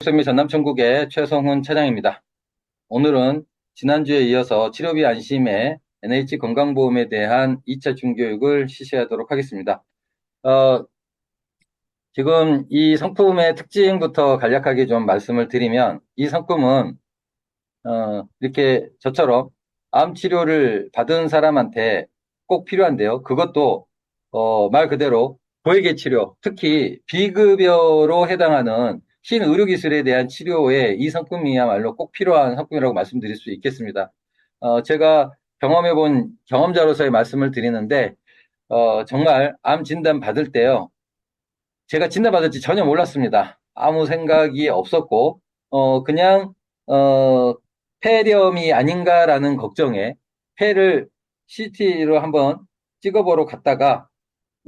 국생미 전남천국의 최성훈 차장입니다. 오늘은 지난주에 이어서 치료비 안심의 NH 건강보험에 대한 2차 중교육을 실시하도록 하겠습니다. 어, 지금 이 상품의 특징부터 간략하게 좀 말씀을 드리면, 이 상품은 이렇게 저처럼 암 치료를 받은 사람한테 꼭 필요한데요. 그것도 말 그대로 고액의 치료, 특히 비급여로 해당하는 신의료기술에 대한 치료에 이 상품이야말로 꼭 필요한 상품이라고 말씀드릴 수 있겠습니다. 제가 경험해본 경험자로서의 말씀을 드리는데, 정말 암 진단 받을 때요. 제가 진단받을지 전혀 몰랐습니다. 아무 생각이 없었고, 그냥, 어, 폐렴이 아닌가라는 걱정에 폐를 CT로 한번 찍어보러 갔다가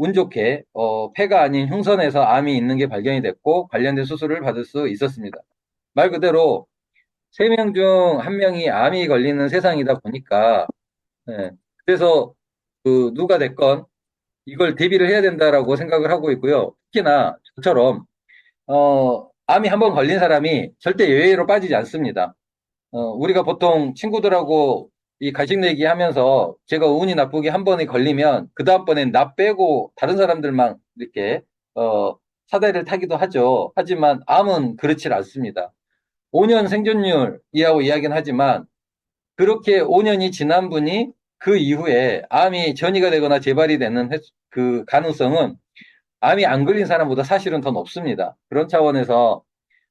운 좋게, 폐가 아닌 흉선에서 암이 있는 게 발견이 됐고, 관련된 수술을 받을 수 있었습니다. 말 그대로 3명 중 1명이 암이 걸리는 세상이다 보니까, 예, 그래서 누가 됐건 이걸 대비를 해야 된다라고 생각을 하고 있고요. 특히나 저처럼 암이 한번 걸린 사람이 절대 예외로 빠지지 않습니다. 우리가 보통 친구들하고 이 간식 내기 하면서 제가 운이 나쁘게 한 번에 걸리면 그 다음번엔 나 빼고 다른 사람들만 이렇게 어, 사다리를 타기도 하죠. 하지만 암은 그렇지 않습니다. 5년 생존율이라고 이야기는 하지만 그렇게 5년이 지난 분이 그 이후에 암이 전이가 되거나 재발이 되는 그 가능성은 암이 안 걸린 사람보다 사실은 더 높습니다. 그런 차원에서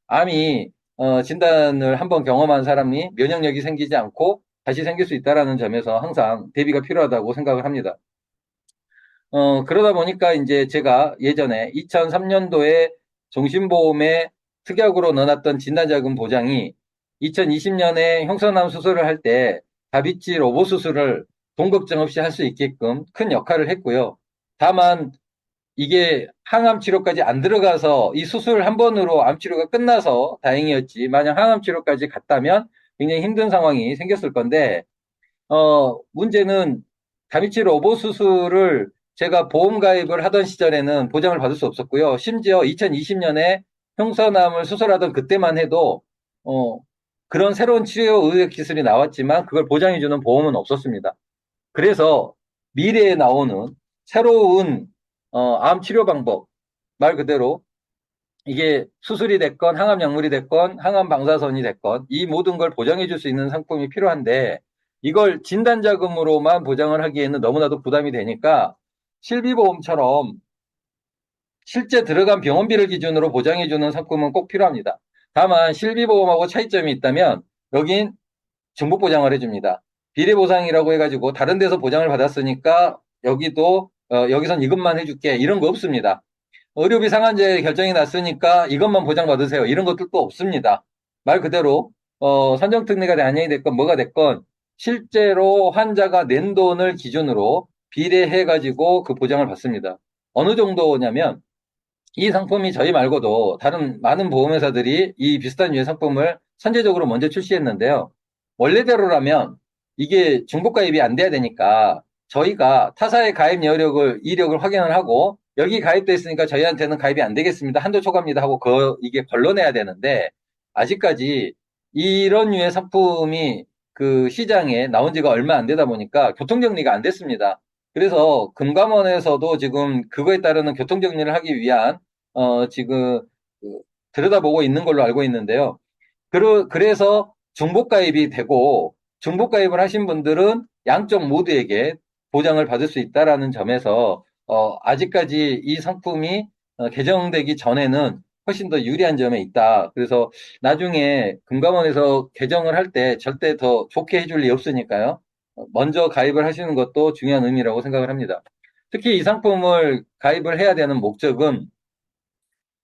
암이 진단을 한번 경험한 사람이 면역력이 생기지 않고 다시 생길 수 있다는 점에서 항상 대비가 필요하다고 생각을 합니다. 그러다 보니까 이제 제가 예전에 2003년도에 종신보험에 특약으로 넣어놨던 진단자금 보장이 2020년에 형선암 수술을 할 때 다비치 로봇 수술을 돈 걱정 없이 할 수 있게끔 큰 역할을 했고요. 다만 이게 항암 치료까지 안 들어가서 이 수술 한 번으로 암 치료가 끝나서 다행이었지. 만약 항암 치료까지 갔다면 굉장히 힘든 상황이 생겼을 건데, 문제는 다비치 로봇 수술을 제가 보험 가입을 하던 시절에는 보장을 받을 수 없었고요. 심지어 2020년에 형선암을 수술하던 그때만 해도, 그런 새로운 치료 의학 기술이 나왔지만 그걸 보장해주는 보험은 없었습니다. 그래서 미래에 나오는 새로운 암 치료 방법, 말 그대로 이게 수술이 됐건 항암 약물이 됐건 항암 방사선이 됐건 이 모든 걸 보장해 줄 수 있는 상품이 필요한데 이걸 진단 자금으로만 보장을 하기에는 너무나도 부담이 되니까 실비보험처럼 실제 들어간 병원비를 기준으로 보장해 주는 상품은 꼭 필요합니다. 다만 실비보험하고 차이점이 있다면 여긴 중복 보장을 해줍니다. 비례보상이라고 해가지고 다른 데서 보장을 받았으니까 여기도 여기선 이것만 해줄게 이런 거 없습니다. 의료비 상한제 결정이 났으니까 이것만 보장받으세요. 이런 것들도 없습니다. 말 그대로 산정특례가 단연이 됐건 뭐가 됐건 실제로 환자가 낸 돈을 기준으로 비례해가지고 그 보장을 받습니다. 어느 정도냐면 이 상품이 저희 말고도 다른 많은 보험회사들이 이 비슷한 유의 상품을 선제적으로 먼저 출시했는데요. 원래대로라면 이게 중복가입이 안 돼야 되니까 저희가 타사의 가입 이력을 확인을 하고 여기 가입돼 있으니까 저희한테는 가입이 안 되겠습니다. 한도 초과입니다 하고 이게 걸러내야 되는데 아직까지 이런 유의 상품이 그 시장에 나온 지가 얼마 안 되다 보니까 교통정리가 안 됐습니다. 그래서 금감원에서도 지금 그거에 따르는 교통정리를 하기 위한 지금 들여다보고 있는 걸로 알고 있는데요. 그래서 중복가입이 되고 중복가입을 하신 분들은 양쪽 모두에게 보장을 받을 수 있다라는 점에서 아직까지 이 상품이 개정되기 전에는 훨씬 더 유리한 점에 있다. 그래서 나중에 금감원에서 개정을 할 때 절대 더 좋게 해줄 리 없으니까요. 먼저 가입을 하시는 것도 중요한 의미라고 생각을 합니다. 특히 이 상품을 가입을 해야 되는 목적은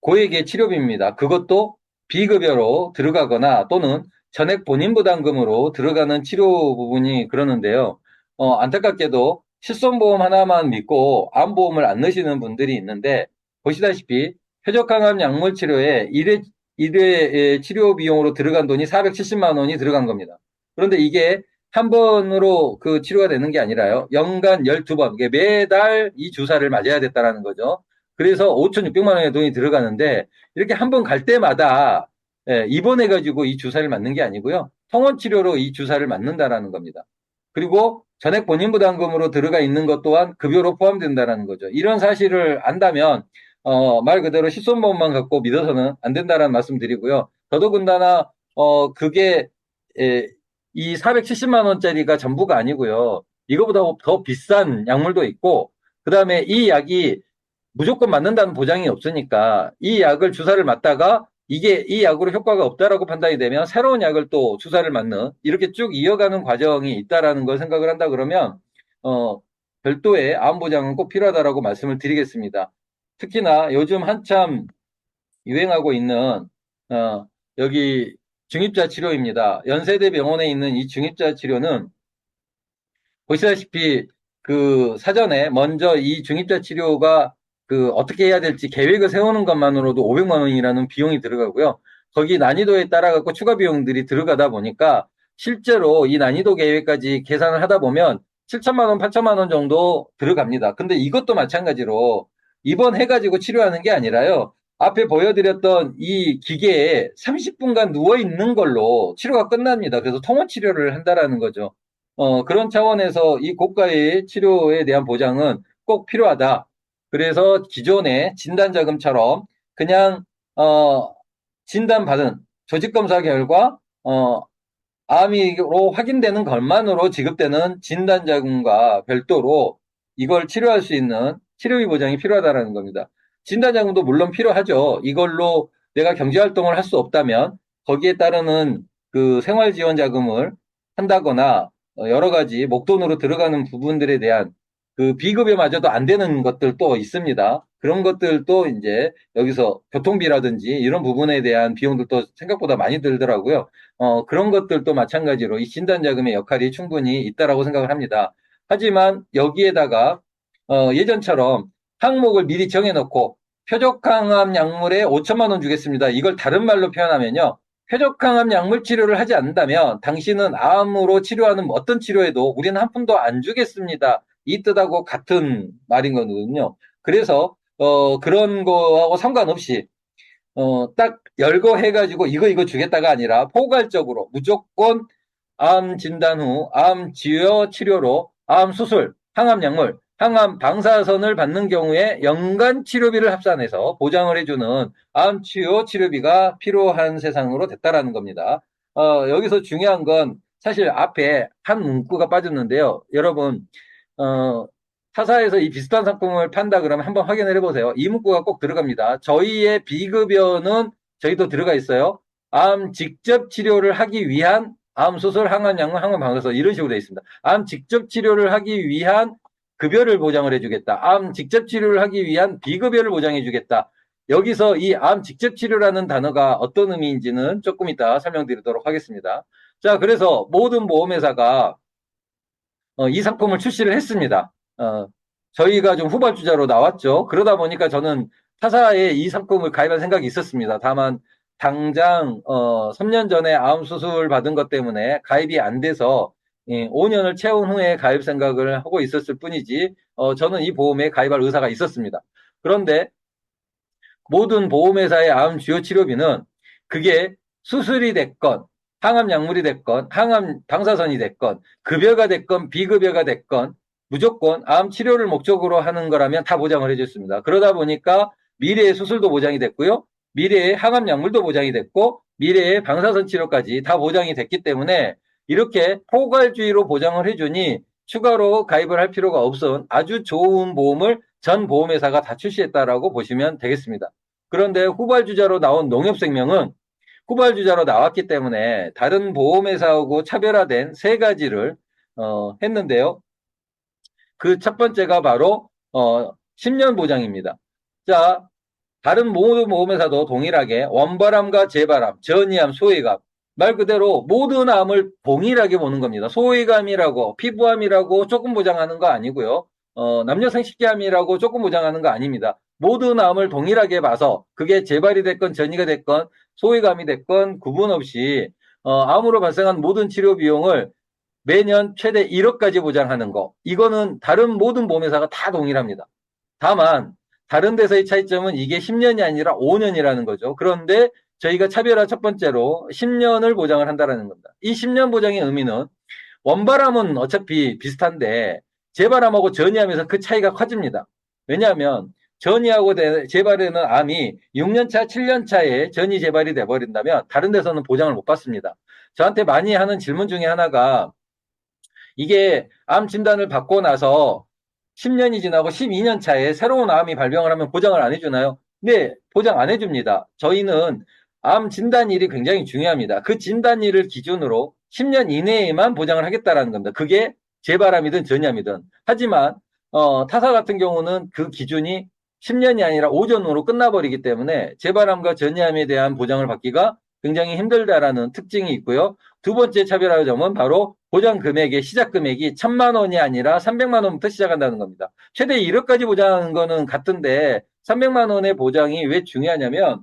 고액의 치료비입니다. 그것도 비급여로 들어가거나 또는 전액 본인 부담금으로 들어가는 치료 부분이 그러는데요. 안타깝게도 실손보험 하나만 믿고 암보험을 안 넣으시는 분들이 있는데 보시다시피 표적항암 약물 치료에 1회 치료 비용으로 들어간 돈이 470만 원이 들어간 겁니다. 그런데 이게 한 번으로 그 치료가 되는 게 아니라요. 연간 12번, 매달 이 주사를 맞아야 됐다라는 거죠. 그래서 5,600만 원의 돈이 들어가는데 이렇게 한 번 갈 때마다 예, 입원해가지고 이 주사를 맞는 게 아니고요. 통원 치료로 이 주사를 맞는다라는 겁니다. 그리고 전액 본인 부담금으로 들어가 있는 것 또한 급여로 포함된다라는 거죠. 이런 사실을 안다면 말 그대로 실손보험만 갖고 믿어서는 안 된다라는 말씀 드리고요. 더더군다나 그게 이 470만 원짜리가 전부가 아니고요. 이거보다 더 비싼 약물도 있고 그다음에 이 약이 무조건 맞는다는 보장이 없으니까 이 약을 주사를 맞다가 이게 이 약으로 효과가 없다라고 판단이 되면 새로운 약을 또 주사를 맞는 이렇게 쭉 이어가는 과정이 있다라는 걸 생각을 한다 그러면 별도의 암 보장은 꼭 필요하다라고 말씀을 드리겠습니다. 특히나 요즘 한참 유행하고 있는 여기 중입자 치료입니다. 연세대 병원에 있는 이 중입자 치료는 보시다시피 그 사전에 먼저 이 중입자 치료가 그 어떻게 해야 될지 계획을 세우는 것만으로도 500만 원이라는 비용이 들어가고요. 거기 난이도에 따라 갖고 추가 비용들이 들어가다 보니까 실제로 이 난이도 계획까지 계산을 하다 보면 7천만 원, 8천만 원 정도 들어갑니다. 근데 이것도 마찬가지로 입원해가지고 치료하는 게 아니라요. 앞에 보여드렸던 이 기계에 30분간 누워 있는 걸로 치료가 끝납니다. 그래서 통원 치료를 한다라는 거죠. 그런 차원에서 이 고가의 치료에 대한 보장은 꼭 필요하다. 그래서 기존의 진단자금처럼 그냥, 진단받은 조직검사 결과, 암으로 확인되는 것만으로 지급되는 진단자금과 별도로 이걸 치료할 수 있는 치료비 보장이 필요하다는 겁니다. 진단자금도 물론 필요하죠. 이걸로 내가 경제활동을 할 수 없다면 거기에 따르는 그 생활지원자금을 한다거나 여러 가지 목돈으로 들어가는 부분들에 대한 그 비급여마저도 안 되는 것들도 있습니다. 그런 것들도 이제 여기서 교통비라든지 이런 부분에 대한 비용들도 생각보다 많이 들더라고요. 그런 것들도 마찬가지로 이 진단자금의 역할이 충분히 있다라고 생각을 합니다. 하지만 여기에다가 예전처럼 항목을 미리 정해놓고 표적항암 약물에 5천만 원 주겠습니다. 이걸 다른 말로 표현하면요. 표적항암 약물 치료를 하지 않는다면 당신은 암으로 치료하는 어떤 치료에도 우리는 한 푼도 안 주겠습니다. 이 뜻하고 같은 말인 거거든요. 그래서 그런 거하고 상관없이 딱 열거해가지고 이거 주겠다가 아니라 포괄적으로 무조건 암 진단 후 암 지효 치료로 암 수술, 항암 약물, 항암 방사선을 받는 경우에 연간 치료비를 합산해서 보장을 해주는 암 치료 치료비가 필요한 세상으로 됐다라는 겁니다. 여기서 중요한 건 사실 앞에 한 문구가 빠졌는데요. 여러분, 어, 타사에서 이 비슷한 상품을 판다 그러면 한번 확인을 해보세요. 이 문구가 꼭 들어갑니다. 저희의 비급여는 저희도 들어가 있어요. 암 직접 치료를 하기 위한 암 수술, 항암 약물, 항암 방사선 이런 식으로 되어 있습니다. 암 직접 치료를 하기 위한 급여를 보장을 해주겠다. 암 직접 치료를 하기 위한 비급여를 보장해주겠다. 여기서 이 암 직접 치료라는 단어가 어떤 의미인지는 조금 이따 설명드리도록 하겠습니다. 자, 그래서 모든 보험회사가 이 상품을 출시를 했습니다. 저희가 좀 후발주자로 나왔죠. 그러다 보니까 저는 타사에 이 상품을 가입할 생각이 있었습니다. 다만 당장 3년 전에 암 수술 받은 것 때문에 가입이 안 돼서 5년을 채운 후에 가입 생각을 하고 있었을 뿐이지 저는 이 보험에 가입할 의사가 있었습니다. 그런데 모든 보험회사의 암 주요 치료비는 그게 수술이 됐건 항암 약물이 됐건 항암 방사선이 됐건 급여가 됐건 비급여가 됐건 무조건 암 치료를 목적으로 하는 거라면 다 보장을 해줬습니다. 그러다 보니까 미래의 수술도 보장이 됐고요. 미래의 항암 약물도 보장이 됐고 미래의 방사선 치료까지 다 보장이 됐기 때문에 이렇게 포괄주의로 보장을 해주니 추가로 가입을 할 필요가 없은 아주 좋은 보험을 전 보험회사가 다 출시했다라고 보시면 되겠습니다. 그런데 후발주자로 나온 농협생명은 후발주자로 나왔기 때문에 다른 보험회사하고 차별화된 세 가지를 했는데요. 그 첫 번째가 바로 10년 보장입니다. 자, 다른 모든 보험회사도 동일하게 원바람과 재바람, 전이암, 소외감 말 그대로 모든 암을 동일하게 보는 겁니다. 소외감이라고 피부암이라고 조금 보장하는 거 아니고요. 남녀 생식기암이라고 조금 보장하는 거 아닙니다. 모든 암을 동일하게 봐서 그게 재발이 됐건 전이가 됐건 소외감이 됐건 구분 없이 암으로 발생한 모든 치료 비용을 매년 최대 1억까지 보장하는 거. 이거는 다른 모든 보험회사가 다 동일합니다. 다만 다른 데서의 차이점은 이게 10년이 아니라 5년이라는 거죠. 그런데 저희가 차별화 첫 번째로 10년을 보장을 한다는 겁니다. 이 10년 보장의 의미는 원바람은 어차피 비슷한데 재발암하고 전이암에서 그 차이가 커집니다. 왜냐하면 전이하고 재발에는 암이 6년차, 7년차에 전이 재발이 돼버린다면 다른 데서는 보장을 못 받습니다. 저한테 많이 하는 질문 중에 하나가 이게 암 진단을 받고 나서 10년이 지나고 12년 차에 새로운 암이 발병을 하면 보장을 안 해주나요? 네, 보장 안 해줍니다. 저희는 암 진단일이 굉장히 중요합니다. 그 진단일을 기준으로 10년 이내에만 보장을 하겠다라는 겁니다. 그게 재발암이든 전이암이든. 하지만 타사 같은 경우는 그 기준이 10년이 아니라 오전으로 끝나버리기 때문에 재발암과 전이암에 대한 보장을 받기가 굉장히 힘들다라는 특징이 있고요. 두 번째 차별화 점은 바로 보장 금액의 시작 금액이 1,000만 원이 아니라 300만 원부터 시작한다는 겁니다. 최대 1억까지 보장하는 거는 같은데 300만 원의 보장이 왜 중요하냐면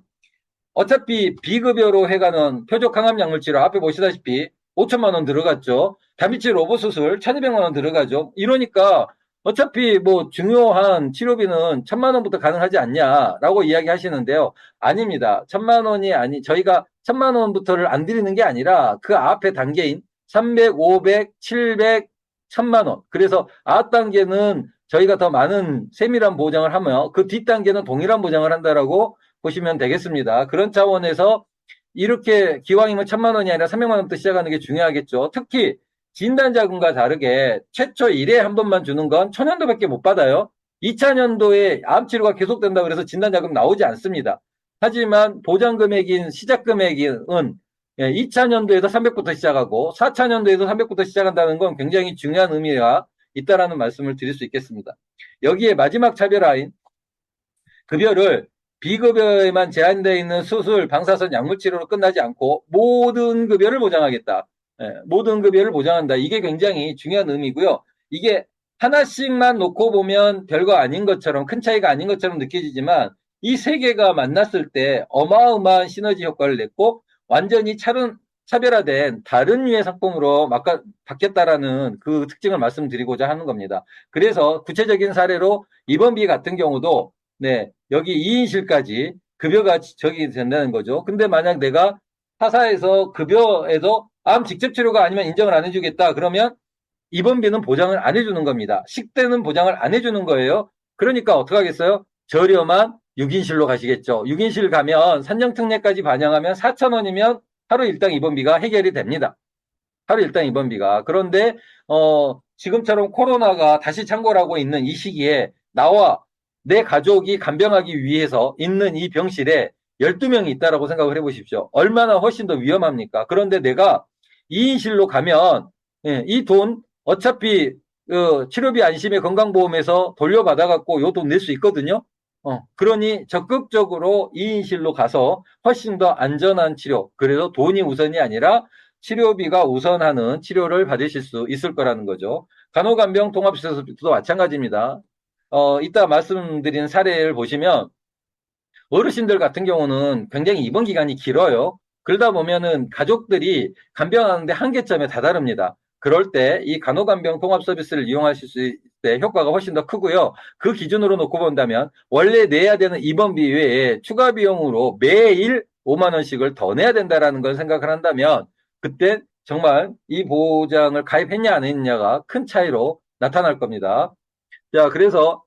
어차피 비급여로 해가는 표적 항암 약물 치료 앞에 보시다시피 5천만 원 들어갔죠. 다비치 로봇 수술 1,200만 원 들어가죠. 이러니까 어차피 뭐 중요한 치료비는 1,000만 원부터 가능하지 않냐라고 이야기하시는데요. 아닙니다. 1,000만 원이 아니 저희가 1,000만 원부터를 안 드리는 게 아니라 그 앞에 단계인 300, 500, 700, 1,000만 원. 그래서 앞단계는 저희가 더 많은 세밀한 보장을 하며 그 뒷단계는 동일한 보장을 한다라고 보시면 되겠습니다. 그런 차원에서 이렇게 기왕이면 1,000만 원이 아니라 300만 원부터 시작하는 게 중요하겠죠. 특히 진단자금과 다르게 최초 1회 한 번만 주는 건 천연도밖에 못 받아요. 2차년도에 암 치료가 계속된다고 해서 진단자금 나오지 않습니다. 하지만 보장 금액인 시작 금액은 2차년도에도 300부터 시작하고 4차년도에도 300부터 시작한다는 건 굉장히 중요한 의미가 있다라는 말씀을 드릴 수 있겠습니다. 여기에 마지막 차별화인 급여를 비급여에만 제한되어 있는 수술, 방사선 약물 치료로 끝나지 않고 모든 급여를 보장하겠다. 모든 급여를 보장한다. 이게 굉장히 중요한 의미고요. 이게 하나씩만 놓고 보면 별거 아닌 것처럼 큰 차이가 아닌 것처럼 느껴지지만 이 세 개가 만났을 때 어마어마한 시너지 효과를 냈고 완전히 차별화된 다른 류의 상품으로 바뀌었다라는 그 특징을 말씀드리고자 하는 겁니다. 그래서 구체적인 사례로 입원비 같은 경우도 네, 여기 2인실까지 급여가 적이 된다는 거죠. 근데 만약 내가 타사에서 급여에도 암 직접 치료가 아니면 인정을 안 해주겠다. 그러면 입원비는 보장을 안 해주는 겁니다. 식대는 보장을 안 해주는 거예요. 그러니까 어떻게 하겠어요? 저렴한 6인실로 가시겠죠. 6인실 가면 산정특례까지 반영하면 4,000원이면 하루 일당 입원비가 해결이 됩니다. 하루 일당 입원비가. 그런데 지금처럼 코로나가 다시 창궐하고 있는 이 시기에 나와 내 가족이 간병하기 위해서 있는 이 병실에 12명이 있다라고 생각을 해보십시오. 얼마나 훨씬 더 위험합니까? 그런데 내가 2인실로 가면 이 돈 어차피 치료비 안심의 건강보험에서 돌려받아갖고 요 돈 낼 수 있거든요. 그러니 적극적으로 2인실로 가서 훨씬 더 안전한 치료, 그래서 돈이 우선이 아니라 치료비가 우선하는 치료를 받으실 수 있을 거라는 거죠. 간호간병 통합시설도 마찬가지입니다. 이따 말씀드린 사례를 보시면 어르신들 같은 경우는 굉장히 입원 기간이 길어요. 그러다 보면은 가족들이 간병하는데 한계점에 다다릅니다. 그럴 때 이 간호간병 통합 서비스를 이용하실 수 있을 때 효과가 훨씬 더 크고요. 그 기준으로 놓고 본다면 원래 내야 되는 입원비 외에 추가 비용으로 매일 5만 원씩을 더 내야 된다라는 걸 생각을 한다면 그때 정말 이 보장을 가입했냐 안 했냐가 큰 차이로 나타날 겁니다. 자, 그래서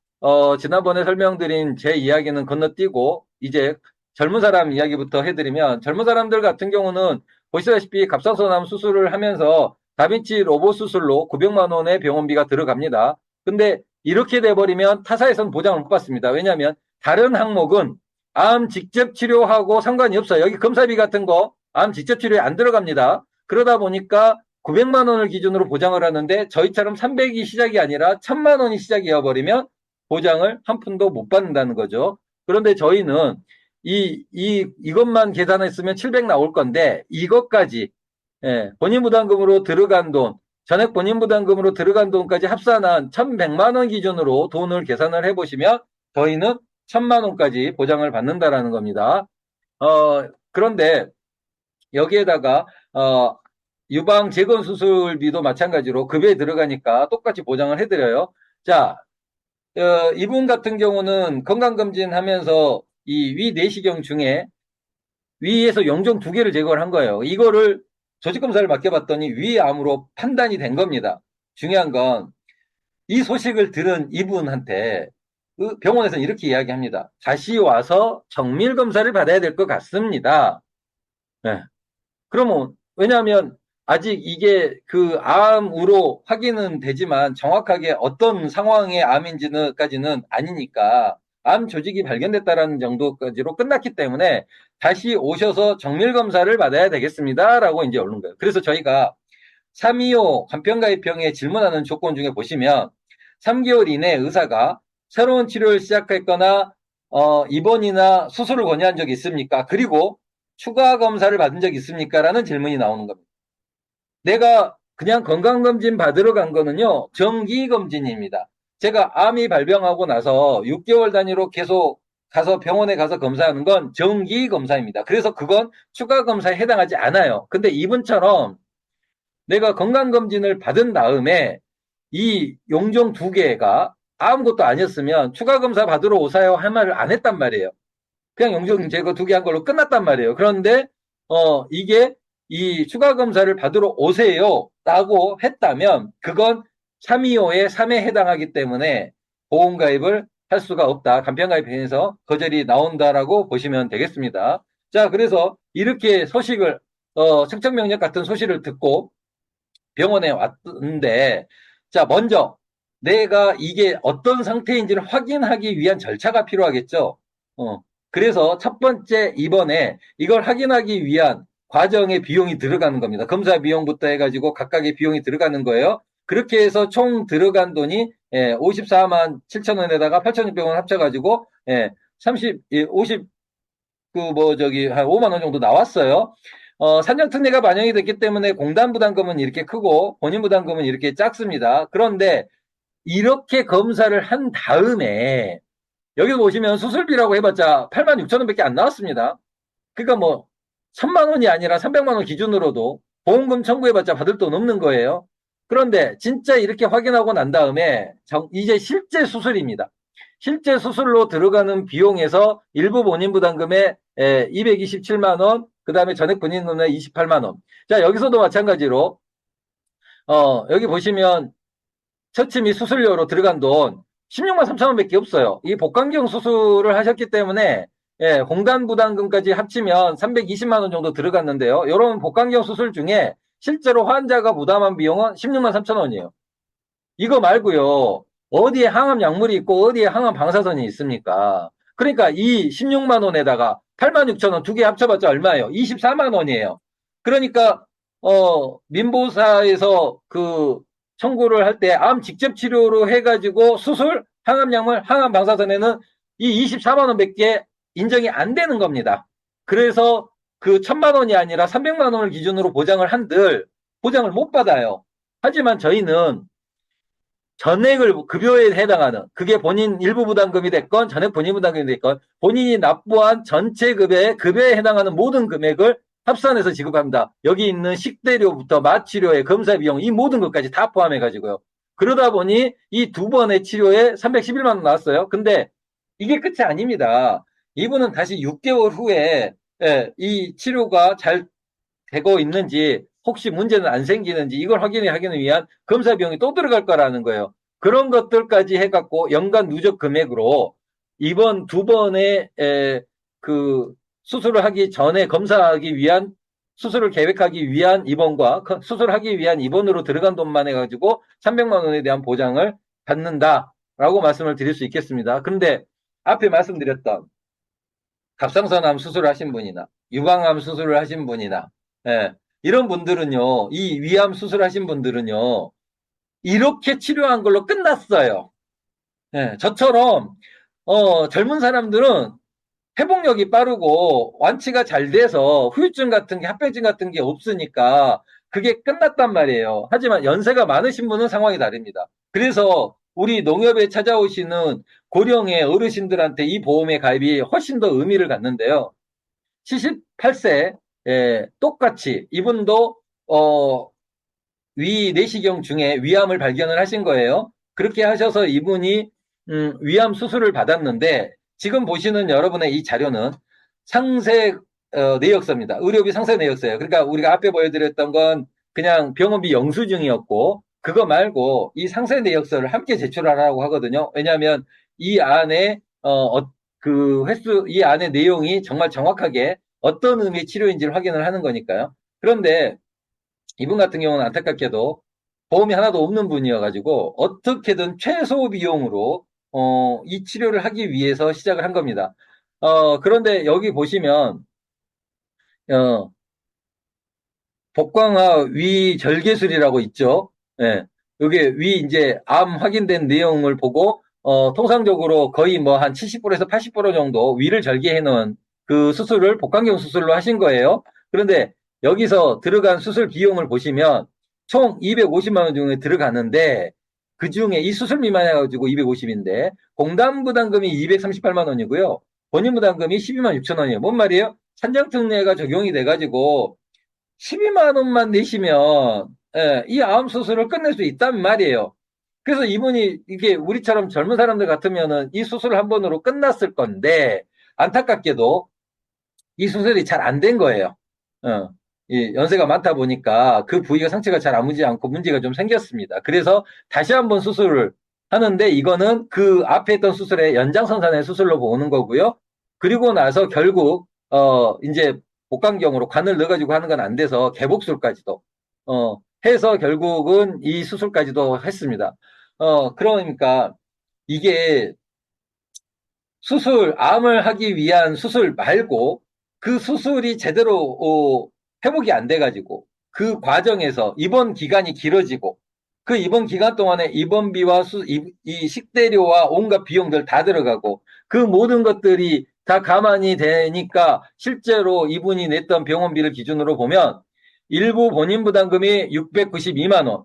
지난번에 설명드린 제 이야기는 건너뛰고 이제 젊은 사람 이야기부터 해드리면 젊은 사람들 같은 경우는 보시다시피 갑상선암 수술을 하면서 다빈치 로봇 수술로 900만 원의 병원비가 들어갑니다. 근데 이렇게 돼버리면 타사에서는 보장을 못 받습니다. 왜냐하면 다른 항목은 암 직접 치료하고 상관이 없어요. 여기 검사비 같은 거 암 직접 치료에 안 들어갑니다. 그러다 보니까 900만 원을 기준으로 보장을 하는데 저희처럼 300이 시작이 아니라 1,000만 원이 시작이어버리면 보장을 한 푼도 못 받는다는 거죠. 그런데 저희는 이것만 계산했으면 700 나올 건데 이것까지 본인 부담금으로 들어간 돈, 전액 본인 부담금으로 들어간 돈까지 합산한 1,100만 원 기준으로 돈을 계산을 해보시면 저희는 1,000만 원까지 보장을 받는다라는 겁니다. 그런데 여기에다가 유방 재건 수술비도 마찬가지로 급여에 들어가니까 똑같이 보장을 해드려요. 자, 이분 같은 경우는 건강검진 하면서 이 위 내시경 중에 위에서 용종 2개를 제거를 한 거예요. 이거를 조직검사를 맡겨봤더니 위암으로 판단이 된 겁니다. 중요한 건 이 소식을 들은 이분한테 그 병원에서는 이렇게 이야기합니다. 다시 와서 정밀 검사를 받아야 될 것 같습니다. 네. 그러면 왜냐하면 아직 이게 그 암으로 확인은 되지만 정확하게 어떤 상황의 암인지는까지는 아니니까 암 조직이 발견됐다라는 정도까지로 끝났기 때문에 다시 오셔서 정밀 검사를 받아야 되겠습니다라고 이제 오는 거예요. 그래서 저희가 325 간편가입형에 질문하는 조건 중에 보시면 3개월 이내에 의사가 새로운 치료를 시작했거나 입원이나 수술을 권유한 적이 있습니까? 그리고 추가 검사를 받은 적 있습니까? 라는 질문이 나오는 겁니다. 내가 그냥 건강검진 받으러 간 거는요, 정기검진입니다. 제가 암이 발병하고 나서 6개월 단위로 계속 가서 병원에 가서 검사하는 건 정기검사입니다. 그래서 그건 추가 검사에 해당하지 않아요. 근데 이분처럼 내가 건강검진을 받은 다음에 이 용종 2개가 아무것도 아니었으면 추가 검사 받으러 오세요 할 말을 안 했단 말이에요. 그냥 용종 제거 2개 한 걸로 끝났단 말이에요. 그런데 이게 이 추가 검사를 받으러 오세요 라고 했다면 그건 325의 3에 해당하기 때문에 보험가입을 할 수가 없다. 간편가입에서 거절이 나온다라고 보시면 되겠습니다. 자, 그래서 이렇게 소식을 책정명령 같은 소식을 듣고 병원에 왔는데, 자, 먼저 내가 이게 어떤 상태인지를 확인하기 위한 절차가 필요하겠죠. 그래서 첫 번째 입원에 이걸 확인하기 위한 과정의 비용이 들어가는 겁니다. 검사 비용부터 해가지고 각각의 비용이 들어가는 거예요. 그렇게 해서 총 들어간 돈이 54만 7천 원에다가 8,600원 합쳐가지고 50, 한 5만 원 정도 나왔어요. 산정특례가 반영이 됐기 때문에 공단 부담금은 이렇게 크고 본인 부담금은 이렇게 작습니다. 그런데 이렇게 검사를 한 다음에 여기 보시면 수술비라고 해봤자 8만 6천 원밖에 안 나왔습니다. 그러니까 뭐 1,000만 원이 아니라 300만 원 기준으로도 보험금 청구해봤자 받을 돈 없는 거예요. 그런데 진짜 이렇게 확인하고 난 다음에 이제 실제 수술입니다. 실제 수술로 들어가는 비용에서 일부 본인 부담금에 227만 원, 그 다음에 전액 본인금에 28만 원. 자, 여기서도 마찬가지로 여기 보시면 처치 및 수술료로 들어간 돈 16만 3천 원밖에 없어요. 이 복강경 수술을 하셨기 때문에 공단 부담금까지 합치면 320만 원 정도 들어갔는데요. 이런 복강경 수술 중에 실제로 환자가 부담한 비용은 16만 3천 원이에요. 이거 말고요. 어디에 항암 약물이 있고 어디에 항암 방사선이 있습니까? 그러니까 이 16만 원에다가 8만 6천 원 2개 합쳐봤자 얼마예요? 24만 원이에요. 그러니까 민보사에서 그 청구를 할 때 암 직접 치료로 해가지고 수술, 항암 약물, 항암 방사선에는 이 24만 원밖에 인정이 안 되는 겁니다. 그래서 그 1,000만 원이 아니라 300만 원을 기준으로 보장을 한들 보장을 못 받아요. 하지만 저희는 전액을 급여에 해당하는 그게 본인 일부 부담금이 됐건 전액 본인 부담금이 됐건 본인이 납부한 전체 급여에 해당하는 모든 금액을 합산해서 지급합니다. 여기 있는 식대료부터 맛치료에 검사 비용 이 모든 것까지 다 포함해 가지고요. 그러다 보니 이 2번의 치료에 311만 원 나왔어요. 근데 이게 끝이 아닙니다. 이분은 다시 6개월 후에 이 치료가 잘 되고 있는지 혹시 문제는 안 생기는지 이걸 확인하기 위한 검사 비용이 또 들어갈 거라는 거예요. 그런 것들까지 해갖고 연간 누적 금액으로 이번 2번의 그 수술을 하기 전에 검사하기 위한 수술을 계획하기 위한 입원과 수술하기 위한 입원으로 들어간 돈만 해가지고 300만 원에 대한 보장을 받는다라고 말씀을 드릴 수 있겠습니다. 그런데 앞에 말씀드렸던 갑상선암 수술을 하신 분이나 유방암 수술을 하신 분이나 이런 분들은요, 이 위암 수술하신 분들은요, 이렇게 치료한 걸로 끝났어요. 저처럼 젊은 사람들은 회복력이 빠르고 완치가 잘 돼서 후유증 같은 게 합병증 같은 게 없으니까 그게 끝났단 말이에요. 하지만 연세가 많으신 분은 상황이 다릅니다. 그래서 우리 농협에 찾아오시는 고령의 어르신들한테 이 보험의 가입이 훨씬 더 의미를 갖는데요. 78세 똑같이 이분도 위 내시경 중에 위암을 발견을 하신 거예요. 그렇게 하셔서 이분이 위암 수술을 받았는데 지금 보시는 여러분의 이 자료는 상세 내역서입니다. 의료비 상세 내역서예요. 그러니까 우리가 앞에 보여드렸던 건 그냥 병원비 영수증이었고, 그거 말고 이 상세 내역서를 함께 제출하라고 하거든요. 왜냐하면 이 안에 그 횟수, 이 안에 내용이 정말 정확하게 어떤 의미의 치료인지를 확인을 하는 거니까요. 그런데 이분 같은 경우는 안타깝게도 보험이 하나도 없는 분이어가지고 어떻게든 최소 비용으로 이 치료를 하기 위해서 시작을 한 겁니다. 그런데 여기 보시면 어, 복강화 위절개술이라고 있죠. 예. 여기 위 이제 암 확인된 내용을 보고 통상적으로 거의 뭐 한 70%에서 80% 정도 위를 절개해 놓은 그 수술을 복강경 수술로 하신 거예요. 그런데 여기서 들어간 수술 비용을 보시면 총 250만 원 중에 들어가는데 그 중에 이 수술 미만 해가지고 250인데 공단 부담금이 238만 원이고요. 본인 부담금이 12만 6천 원이에요. 뭔 말이에요? 산정특례가 적용이 돼가지고 12만 원만 내시면 이 암 수술을 끝낼 수 있단 말이에요. 그래서 이분이 이게 우리처럼 젊은 사람들 같으면은 이 수술 한 번으로 끝났을 건데 안타깝게도 이 수술이 잘 안 된 거예요. 이 연세가 많다 보니까 그 부위가 상처가 잘 아물지 않고 문제가 좀 생겼습니다. 그래서 다시 한번 수술을 하는데 이거는 그 앞에 했던 수술의 연장선상의 수술로 보는 거고요. 그리고 나서 결국 이제 복강경으로 관을 넣어가지고 하는 건 안 돼서 개복술까지도 해서 결국은 이 수술까지도 했습니다. 그러니까 이게 수술, 암을 하기 위한 수술 말고 그 수술이 제대로 회복이 안 돼가지고 그 과정에서 입원 기간이 길어지고 그 입원 기간 동안에 입원비와 이 식대료와 온갖 비용들 다 들어가고 그 모든 것들이 다 감안이 되니까 실제로 이분이 냈던 병원비를 기준으로 보면 일부 본인 부담금이 692만 원,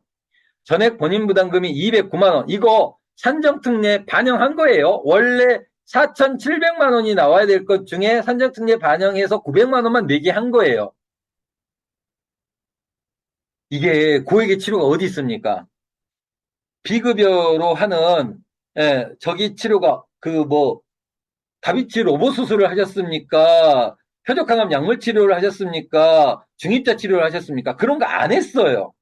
전액 본인 부담금이 209만 원. 이거 산정특례 반영한 거예요. 원래 4,700만 원이 나와야 될 것 중에 산정특례 반영해서 900만 원만 내게 한 거예요. 이게 고액의 치료가 어디 있습니까? 비급여로 하는 저기 치료가 그 뭐 다비치 로봇 수술을 하셨습니까? 표적항암 약물 치료를 하셨습니까? 중입자 치료를 하셨습니까? 그런 거 안 했어요.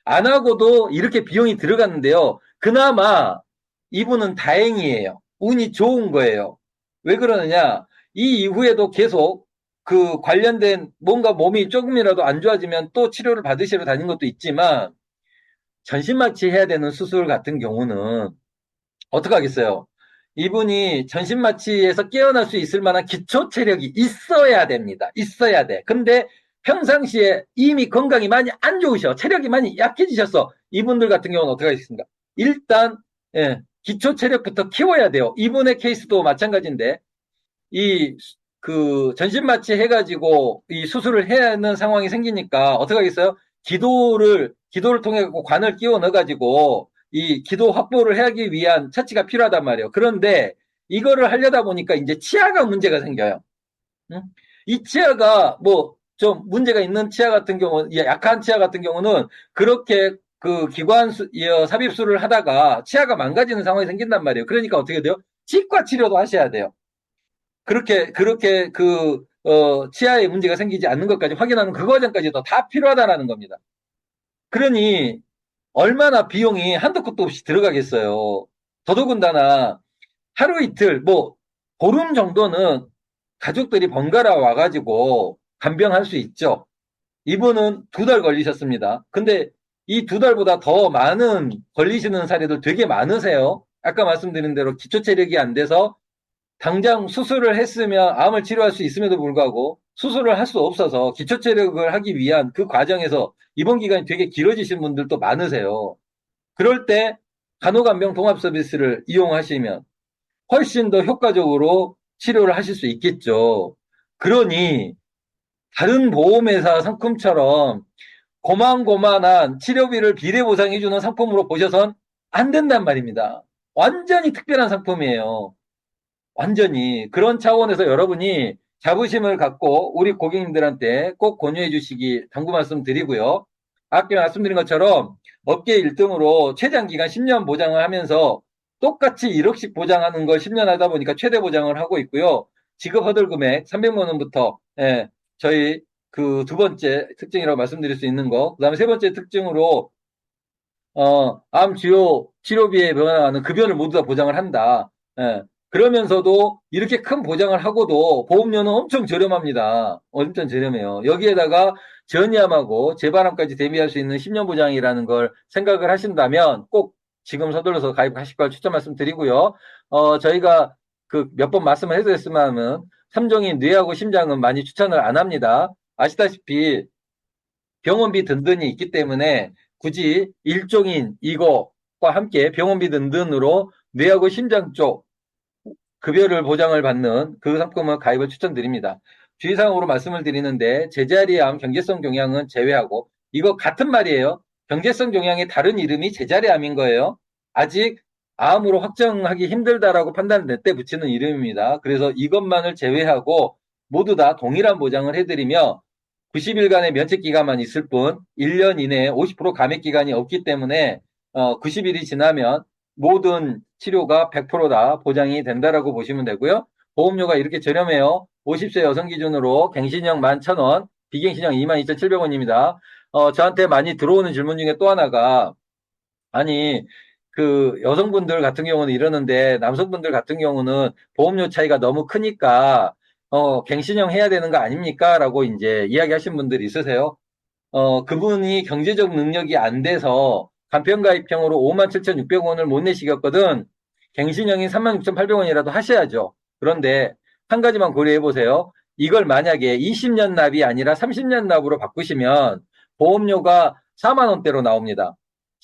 안 하고도 이렇게 비용이 들어갔는데요. 그나마 이분은 다행이에요. 운이 좋은 거예요. 왜 그러느냐? 이 이후에도 계속 그 관련된 뭔가 몸이 조금이라도 안 좋아지면 또 치료를 받으시러 다닌 것도 있지만 전신마취 해야 되는 수술 같은 경우는 어떻게 하겠어요? 이분이 전신마취에서 깨어날 수 있을 만한 기초 체력이 있어야 됩니다. 있어야 돼. 근데 평상시에 이미 건강이 많이 안 좋으셔. 체력이 많이 약해지셨어. 이분들 같은 경우는 어떻게 하겠습니까? 일단 기초 체력부터 키워야 돼요. 이분의 케이스도 마찬가지인데 이 그 전신마취 해가지고 이 수술을 해야 하는 상황이 생기니까 어떻게 하겠어요? 기도를 통해 관을 끼워 넣어가지고 이 기도 확보를 하기 위한 처치가 필요하단 말이에요. 그런데 이거를 하려다 보니까 이제 치아가 문제가 생겨요. 응? 이 치아가 뭐 좀 문제가 있는 치아 같은 경우는 약한 치아 같은 경우는 그렇게 그 기관 삽입술을 하다가 치아가 망가지는 상황이 생긴단 말이에요. 그러니까 어떻게 돼요? 치과 치료도 하셔야 돼요. 그렇게 치아에 문제가 생기지 않는 것까지 확인하는 그 과정까지도 다 필요하다라는 겁니다. 그러니 얼마나 비용이 한도 끝도 없이 들어가겠어요. 더더군다나 하루 이틀, 뭐, 보름 정도는 가족들이 번갈아 와가지고 간병할 수 있죠. 이분은 2달 걸리셨습니다. 근데 이 2달보다 더 많은 걸리시는 사례들 되게 많으세요. 아까 말씀드린 대로 기초 체력이 안 돼서 당장 수술을 했으면 암을 치료할 수 있음에도 불구하고 수술을 할 수 없어서 기초 체력을 하기 위한 그 과정에서 입원 기간이 되게 길어지신 분들도 많으세요. 그럴 때 간호간병 동합 서비스를 이용하시면 훨씬 더 효과적으로 치료를 하실 수 있겠죠. 그러니 다른 보험회사 상품처럼 고만고만한 치료비를 비례보상해주는 상품으로 보셔선 안 된단 말입니다. 완전히 특별한 상품이에요. 완전히 그런 차원에서 여러분이 자부심을 갖고 우리 고객님들한테 꼭 권유해 주시기 당부 말씀 드리고요. 아까 말씀드린 것처럼 업계 1등으로 최장기간 10년 보장을 하면서 똑같이 1억씩 보장하는 걸 10년 하다 보니까 최대 보장을 하고 있고요. 지급 허들 금액 300만 원부터 저희 그 두 번째 특징이라고 말씀드릴 수 있는 거. 그 다음에 세 번째 특징으로, 암 주요 치료비에 변화하는 급여를 모두 다 보장을 한다. 예. 그러면서도 이렇게 큰 보장을 하고도 보험료는 엄청 저렴합니다. 엄청 저렴해요. 여기에다가 전이암하고 재발암까지 대비할 수 있는 10년 보장이라는 걸 생각을 하신다면 꼭 지금 서둘러서 가입하실 걸 추천 말씀드리고요. 저희가 그 몇 번 말씀을 해드렸으면은 3종인 뇌하고 심장은 많이 추천을 안 합니다. 아시다시피 병원비 든든이 있기 때문에 굳이 일종인 이거과 함께 병원비 든든으로 뇌하고 심장 쪽 급여를 보장을 받는 그 상품을 가입을 추천드립니다. 주의사항으로 말씀을 드리는데 제자리암 경계성 종양은 제외하고 이거 같은 말이에요. 경계성 종양의 다른 이름이 제자리암인 거예요. 아직 암으로 확정하기 힘들다라고 판단될 때 붙이는 이름입니다. 그래서 이것만을 제외하고 모두 다 동일한 보장을 해드리며 90일간의 면책 기간만 있을 뿐 1년 이내에 50% 감액 기간이 없기 때문에 90일이 지나면 모든 치료가 100%다 보장이 된다라고 보시면 되고요. 보험료가 이렇게 저렴해요. 50세 여성 기준으로 갱신형 11,000원, 비갱신형 22,700원입니다. 저한테 많이 들어오는 질문 중에 또 하나가 아니 그 여성분들 같은 경우는 이러는데 남성분들 같은 경우는 보험료 차이가 너무 크니까 갱신형 해야 되는 거 아닙니까? 라고 이제 이야기하신 분들이 있으세요. 그분이 경제적 능력이 안 돼서 간편가입형으로 57,600원을 못 내시겠거든. 갱신형인 36,800원이라도 하셔야죠. 그런데 한 가지만 고려해 보세요. 이걸 만약에 20년 납이 아니라 30년 납으로 바꾸시면 보험료가 4만 원대로 나옵니다.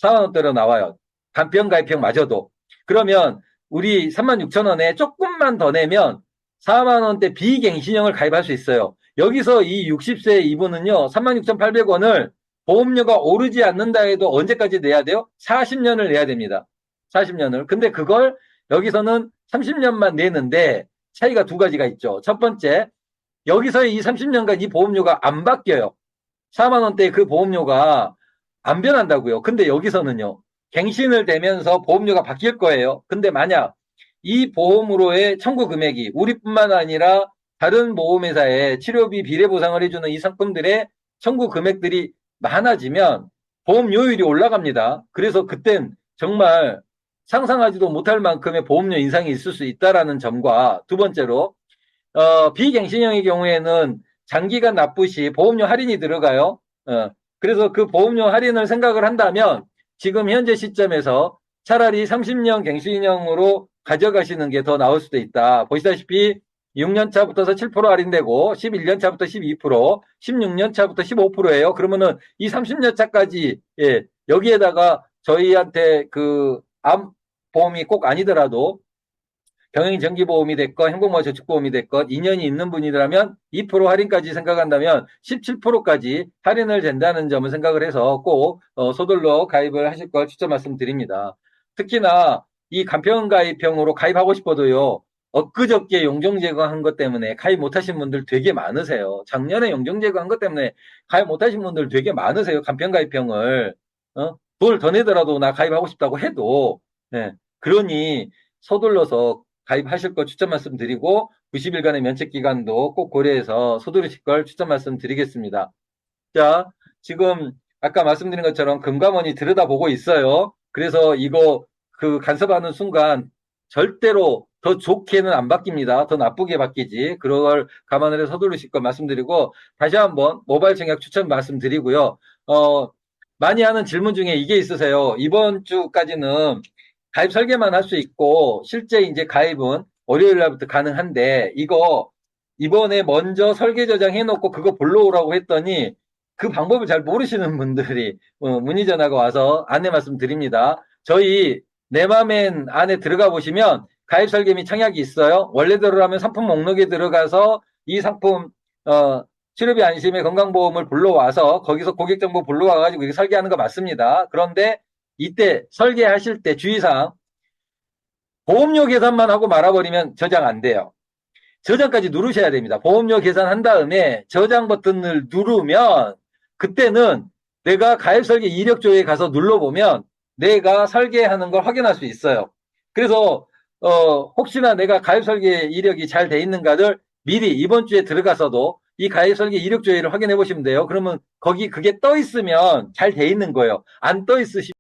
4만 원대로 나와요. 간편가입형 마저도. 그러면 우리 36,000원에 조금만 더 내면 4만 원대 비갱신형을 가입할 수 있어요. 여기서 이 60세 이분은요, 36,800원을 보험료가 오르지 않는다 해도 언제까지 내야 돼요? 40년을 내야 됩니다. 40년을. 근데 그걸 여기서는 30년만 내는데 차이가 두 가지가 있죠. 첫 번째, 여기서의 이 30년간 이 보험료가 안 바뀌어요. 4만 원대 그 보험료가 안 변한다고요. 근데 여기서는요, 갱신을 되면서 보험료가 바뀔 거예요. 근데 만약 이 보험으로의 청구 금액이 우리뿐만 아니라 다른 보험회사에 치료비 비례 보상을 해주는 이 상품들의 청구 금액들이 많아지면 보험료율이 올라갑니다. 그래서 그땐 정말 상상하지도 못할 만큼의 보험료 인상이 있을 수 있다라는 점과 두 번째로 비갱신형의 경우에는 장기간 납부 시 보험료 할인이 들어가요. 그래서 그 보험료 할인을 생각을 한다면 지금 현재 시점에서 차라리 30년 갱신형으로 가져가시는 게 더 나을 수도 있다. 보시다시피 6년 차부터서 7% 할인되고 11년 차부터 12%, 16년 차부터 15%예요. 그러면은 이 30년 차까지 여기에다가 저희한테 그 암 보험이 꼭 아니더라도 병행정기보험이 됐건 행복마저축보험이 됐건 인연이 있는 분이라면 2% 할인까지 생각한다면 17%까지 할인을 된다는 점을 생각을 해서 꼭 서둘러 가입을 하실 걸 추천 말씀드립니다. 특히나 이 간편가입형으로 가입하고 싶어도요. 엊그저께 용종 제거한 것 때문에 가입 못하신 분들 되게 많으세요. 작년에 용종 제거한 것 때문에 가입 못하신 분들 되게 많으세요. 간편가입형을. 뭘 더 내더라도 나 가입하고 싶다고 해도 네. 그러니 서둘러서 가입하실 걸 추천 말씀드리고 90일간의 면책 기간도 꼭 고려해서 서두르실 걸 추천 말씀드리겠습니다. 자, 지금 아까 말씀드린 것처럼 금감원이 들여다보고 있어요. 그래서 이거 그 간섭하는 순간 절대로 더 좋게는 안 바뀝니다. 더 나쁘게 바뀌지. 그걸 감안을 해서 서두르실 걸 말씀드리고 다시 한번 모바일 청약 추천 말씀드리고요. 많이 하는 질문 중에 이게 있으세요. 이번 주까지는 가입 설계만 할 수 있고 실제 이제 가입은 월요일 날부터 가능한데 이거 이번에 먼저 설계 저장해 놓고 그거 불러 오라고 했더니 그 방법을 잘 모르시는 분들이 문의 전화가 와서 안내 말씀드립니다. 저희 내맘엔 안에 들어가 보시면 가입 설계 및 청약이 있어요. 원래대로라면 상품 목록에 들어가서 이 상품 치료비 안심의 건강보험을 불러와서 거기서 고객정보 불러와가지고 이게 설계하는 거 맞습니다. 그런데 이때 설계하실 때 주의사항 보험료 계산만 하고 말아버리면 저장 안 돼요. 저장까지 누르셔야 됩니다. 보험료 계산한 다음에 저장 버튼을 누르면 그때는 내가 가입 설계 이력조에 가서 눌러보면 내가 설계하는 걸 확인할 수 있어요. 그래서 혹시나 내가 가입 설계 이력이 잘 돼 있는가를 미리 이번 주에 들어가서도 이 가입 설계 이력 조회를 확인해 보시면 돼요. 그러면 거기 그게 떠 있으면 잘 돼 있는 거예요. 안 떠 있으시면